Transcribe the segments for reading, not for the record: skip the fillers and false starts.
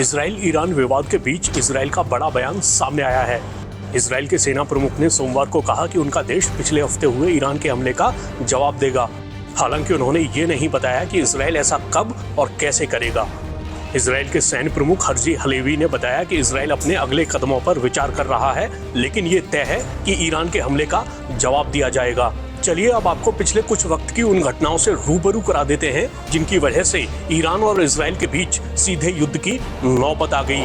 Israel Iran विवाद के बीच Israel का बड़ा बयान सामने आया है। इसराइल के सेना प्रमुख ने सोमवार को कहा कि उनका देश पिछले हफ्ते हुए ईरान के हमले का जवाब देगा। हालांकि उन्होंने ये नहीं बताया कि इसराइल ऐसा कब और कैसे करेगा। इसराइल के सैन्य प्रमुख हर्जी हलेवी ने बताया कि इसराइल अपने अगले कदमों पर विचार कर रहा है, लेकिन ये तय है कि ईरान के हमले का जवाब दिया जाएगा। चलिए अब आपको पिछले कुछ वक्त की उन घटनाओं से रूबरू करा देते हैं जिनकी वजह से ईरान और इसराइल के बीच सीधे युद्ध की नौबत आ गई।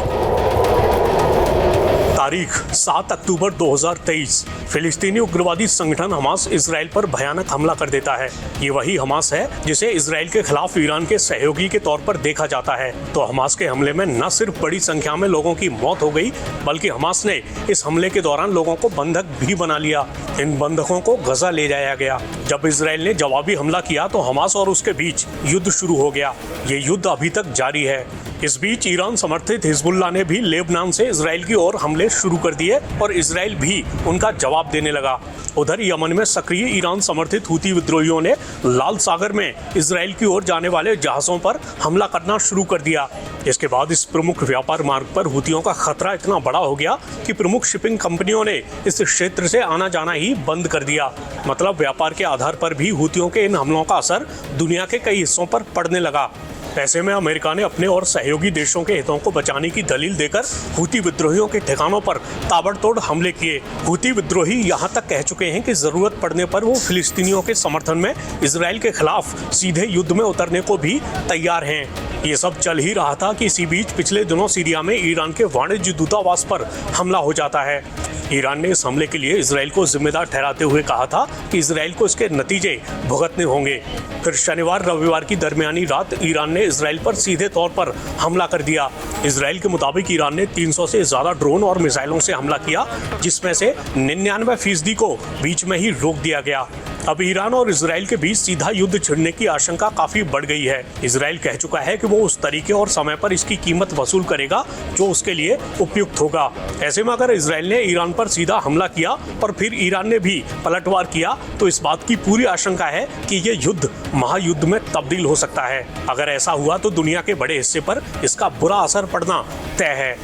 तारीख 7 अक्टूबर 2023। फिलिस्तीनी उग्रवादी संगठन हमास इसराइल पर भयानक हमला कर देता है। ये वही हमास है जिसे इसराइल के खिलाफ ईरान के सहयोगी के तौर पर देखा जाता है। तो हमास के हमले में न सिर्फ बड़ी संख्या में लोगों की मौत हो गई, बल्कि हमास ने इस हमले के दौरान लोगों को बंधक भी बना लिया। इन बंधकों को गजा ले जाया गया। जब इसराइल ने जवाबी हमला किया तो हमास और उसके बीच युद्ध शुरू हो गया। ये युद्ध अभी तक जारी है। इस बीच ईरान समर्थित हिजबुल्लाह ने भी लेबनान से इसराइल की ओर हमले शुरू कर दिए और इसराइल भी उनका जवाब देने लगा। उधर यमन में सक्रिय ईरान समर्थित हूती विद्रोहियों ने लाल सागर में इसराइल की ओर जाने वाले जहाजों पर हमला करना शुरू कर दिया। इसके बाद इस प्रमुख व्यापार मार्ग पर हूतियों का खतरा इतना बड़ा हो गया कि प्रमुख शिपिंग कंपनियों ने इस क्षेत्र से आना जाना ही बंद कर दिया। मतलब व्यापार के आधार पर भी हूतियों के इन हमलों का असर दुनिया के कई हिस्सों पर पड़ने लगा। ऐसे में अमेरिका ने अपने और सहयोगी देशों के हितों को बचाने की दलील देकर हूती विद्रोहियों के ठिकानों पर ताबड़तोड़ हमले किए। हूती विद्रोही यहाँ तक कह चुके हैं कि जरूरत पड़ने पर वो फिलिस्तीनियों के समर्थन में इसराइल के खिलाफ सीधे युद्ध में उतरने को भी तैयार हैं। ये सब चल ही रहा था कि इसी बीच पिछले दिनों सीरिया में ईरान के वाणिज्य दूतावास पर हमला हो जाता है। ईरान ने इस हमले के लिए इसराइल को जिम्मेदार ठहराते हुए कहा था कि इसराइल को इसके नतीजे भुगतने होंगे। फिर शनिवार रविवार की दरमियानी रात ईरान ने इसराइल पर सीधे तौर पर हमला कर दिया। इसराइल के मुताबिक ईरान ने 300 से ज्यादा ड्रोन और मिसाइलों से हमला किया, जिसमें से 99% को बीच में ही रोक दिया गया। अब ईरान और इसराइल के बीच सीधा युद्ध छिड़ने की आशंका काफी बढ़ गई है। इसराइल कह चुका है कि वो उस तरीके और समय पर इसकी कीमत वसूल करेगा जो उसके लिए उपयुक्त होगा। ऐसे में अगर इसराइल ने ईरान पर सीधा हमला किया और फिर ईरान ने भी पलटवार किया तो इस बात की पूरी आशंका है कि ये युद्ध महायुद्ध में तब्दील हो सकता है। अगर ऐसा हुआ तो दुनिया के बड़े हिस्से पर इसका बुरा असर पड़ना तय है।